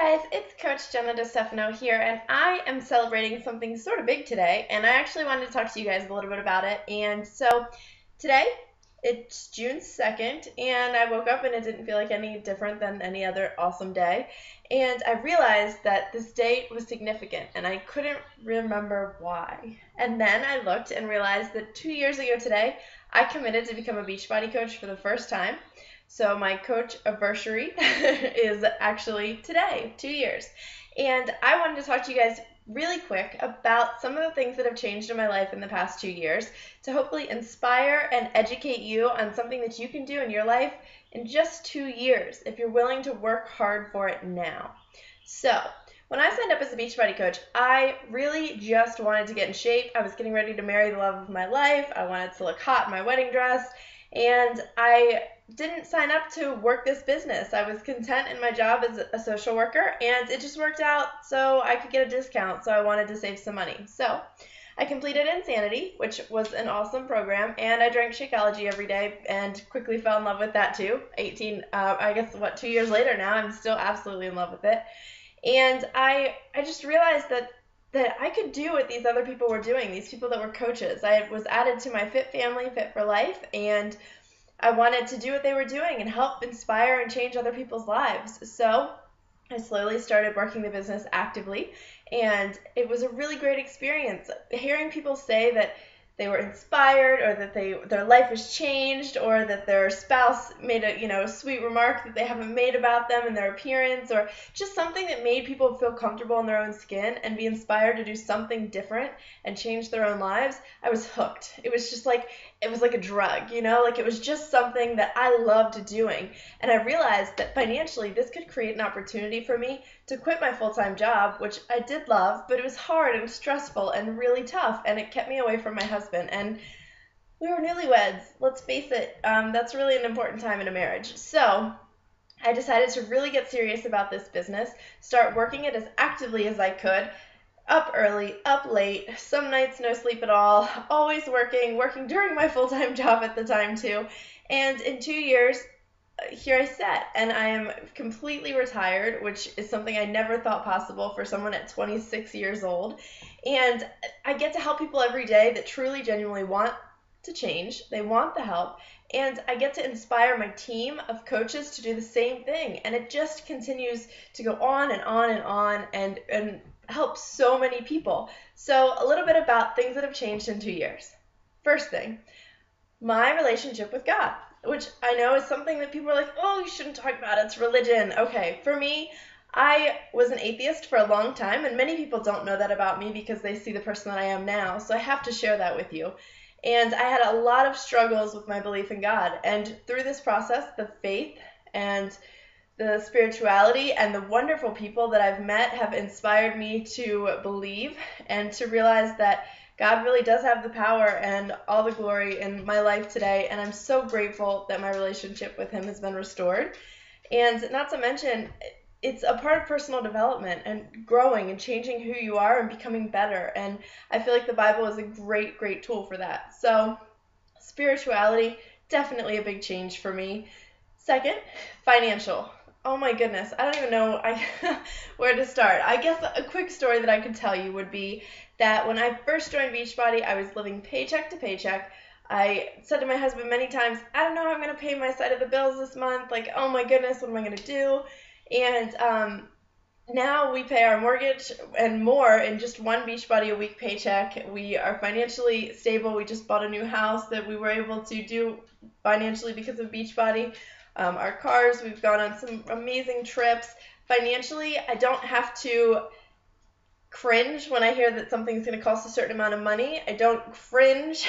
Hi guys, it's Coach Jenna DeStefano here, and I am celebrating something sort of big today, and I actually wanted to talk to you guys a little bit about it. And so today, it's June 2nd, and I woke up and it didn't feel like any different than any other awesome day. And I realized that this date was significant, and I couldn't remember why. And then I looked and realized that 2 years ago today, I committed to become a Beachbody coach for the first time. So my coach anniversary is actually today, 2 years. And I wanted to talk to you guys really quick about some of the things that have changed in my life in the past 2 years to hopefully inspire and educate you on something that you can do in your life in just 2 years if you're willing to work hard for it now. So when I signed up as a Beachbody coach, I really just wanted to get in shape. I was getting ready to marry the love of my life. I wanted to look hot in my wedding dress. And I didn't sign up to work this business. I was content in my job as a social worker, and it just worked out so I could get a discount, so I wanted to save some money. So I completed Insanity, which was an awesome program, and I drank Shakeology every day and quickly fell in love with that too. 2 years later now, I'm still absolutely in love with it. And I just realized that I could do what these other people were doing, these people that were coaches. I was added to my Fit family, Fit for Life, and I wanted to do what they were doing and help inspire and change other people's lives. So I slowly started working the business actively, and it was a really great experience. Hearing people say that they were inspired, or that their life has changed, or that their spouse made a sweet remark that they haven't made about them and their appearance, or just something that made people feel comfortable in their own skin and be inspired to do something different and change their own lives, I was hooked. It was like a drug, like it was just something that I loved doing. And I realized that financially this could create an opportunity for me to quit my full-time job, which I did love, but it was hard and stressful and really tough, and it kept me away from my husband. And we were newlyweds. Let's face it, that's really an important time in a marriage. So I decided to really get serious about this business, start working it as actively as I could, up early, up late, some nights no sleep at all, always working during my full-time job at the time too. And in 2 years, here I sit, and I am completely retired, which is something I never thought possible for someone at 26 years old. And I get to help people every day that truly, genuinely want to change. They want the help. And I get to inspire my team of coaches to do the same thing. And it just continues to go on and on and on and help so many people. So a little bit about things that have changed in 2 years. First thing, my relationship with God, which I know is something that people are like, oh, you shouldn't talk about it. It's religion. Okay, for me, I was an atheist for a long time, and many people don't know that about me because they see the person that I am now. So I have to share that with you. And I had a lot of struggles with my belief in God. And through this process, the faith and the spirituality and the wonderful people that I've met have inspired me to believe and to realize that God really does have the power and all the glory in my life today, and I'm so grateful that my relationship with Him has been restored. And not to mention, it's a part of personal development and growing and changing who you are and becoming better, and I feel like the Bible is a great, great tool for that. So spirituality, definitely a big change for me. Second, financial. Oh my goodness, I don't even know where to start. I guess a quick story that I could tell you would be that when I first joined Beachbody, I was living paycheck to paycheck. I said to my husband many times, I don't know how I'm going to pay my side of the bills this month. Like, oh my goodness, what am I going to do? And now we pay our mortgage and more in just one Beachbody a week paycheck. We are financially stable. We just bought a new house that we were able to do financially because of Beachbody. Our cars, we've gone on some amazing trips. Financially, I don't have to cringe when I hear that something's going to cost a certain amount of money. I don't cringe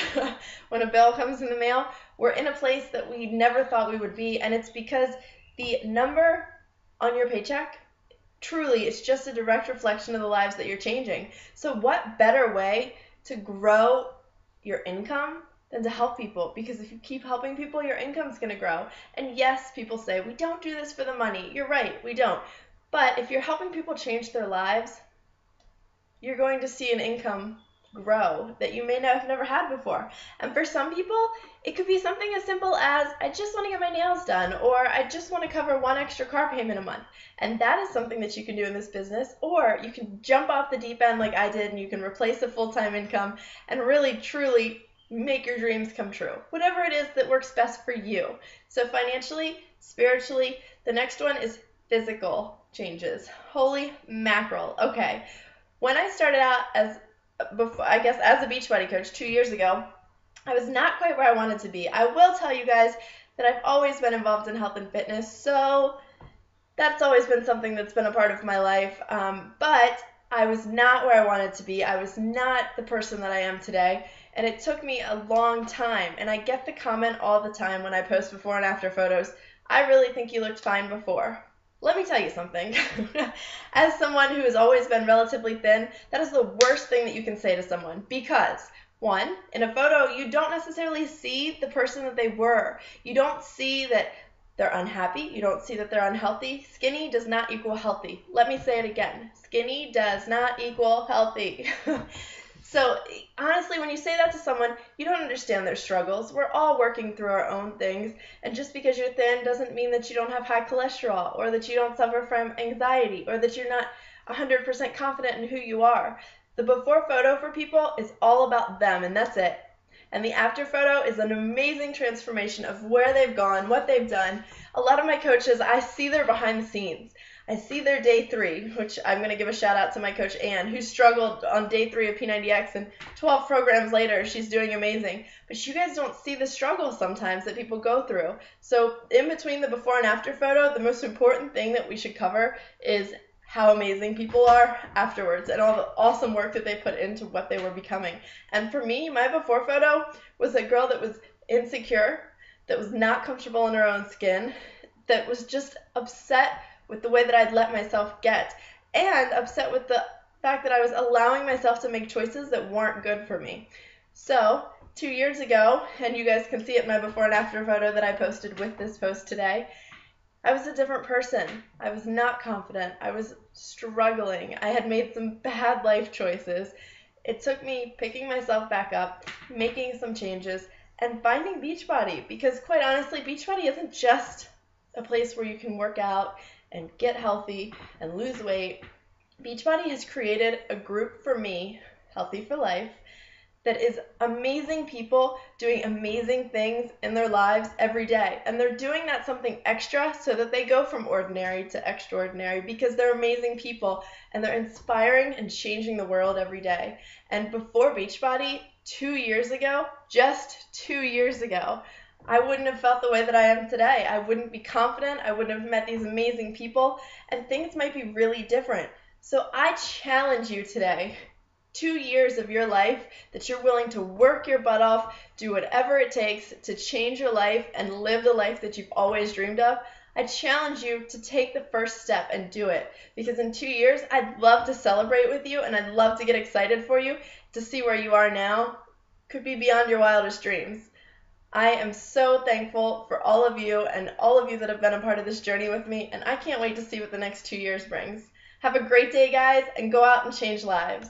when a bill comes in the mail. We're in a place that we never thought we would be, and it's because the number on your paycheck, truly, it's just a direct reflection of the lives that you're changing. So what better way to grow your income than to help people? Because if you keep helping people, your income's going to grow. And yes, people say, we don't do this for the money. You're right, we don't. But if you're helping people change their lives, you're going to see an income grow that you may have never had before. And for some people, it could be something as simple as, I just want to get my nails done, or I just want to cover one extra car payment a month. And that is something that you can do in this business. Or you can jump off the deep end like I did, and you can replace a full-time income and really, truly make your dreams come true. Whatever it is that works best for you. So financially, spiritually, the next one is physical changes. Holy mackerel. Okay. When I started out as a Beachbody coach 2 years ago, I was not quite where I wanted to be. I will tell you guys that I've always been involved in health and fitness, so that's always been something that's been a part of my life. But I was not where I wanted to be. I was not the person that I am today, and it took me a long time. And I get the comment all the time when I post before and after photos, I really think you looked fine before. Let me tell you something. As someone who has always been relatively thin, that is the worst thing that you can say to someone because, one, in a photo, you don't necessarily see the person that they were. You don't see that they're unhappy. You don't see that they're unhealthy. Skinny does not equal healthy. Let me say it again. Skinny does not equal healthy. So honestly, when you say that to someone, you don't understand their struggles. We're all working through our own things, and just because you're thin doesn't mean that you don't have high cholesterol, or that you don't suffer from anxiety, or that you're not 100% confident in who you are. The before photo for people is all about them, and that's it. And the after photo is an amazing transformation of where they've gone, what they've done. A lot of my coaches, I see their behind the scenes. I see their day 3, which I'm going to give a shout out to my coach Ann, who struggled on day 3 of P90X, and 12 programs later, she's doing amazing. But you guys don't see the struggle sometimes that people go through. So in between the before and after photo, the most important thing that we should cover is how amazing people are afterwards and all the awesome work that they put into what they were becoming. And for me, my before photo was a girl that was insecure, that was not comfortable in her own skin, that was just upset with the way that I'd let myself get, and upset with the fact that I was allowing myself to make choices that weren't good for me. So 2 years ago, and you guys can see it in my before and after photo that I posted with this post today, I was a different person. I was not confident. I was struggling. I had made some bad life choices. It took me picking myself back up, making some changes, and finding Beachbody, because quite honestly, Beachbody isn't just a place where you can work out and get healthy and lose weight. Beachbody has created a group for me, Healthy for Life, that is amazing people doing amazing things in their lives every day. And they're doing that something extra so that they go from ordinary to extraordinary, because they're amazing people and they're inspiring and changing the world every day. And before Beachbody, 2 years ago, just 2 years ago, I wouldn't have felt the way that I am today. I wouldn't be confident. I wouldn't have met these amazing people, and things might be really different. So I challenge you today, 2 years of your life that you're willing to work your butt off, do whatever it takes to change your life and live the life that you've always dreamed of. I challenge you to take the first step and do it, because in 2 years, I'd love to celebrate with you, and I'd love to get excited for you to see where you are now. Could be beyond your wildest dreams. I am so thankful for all of you and all of you that have been a part of this journey with me, and I can't wait to see what the next 2 years brings. Have a great day, guys, and go out and change lives.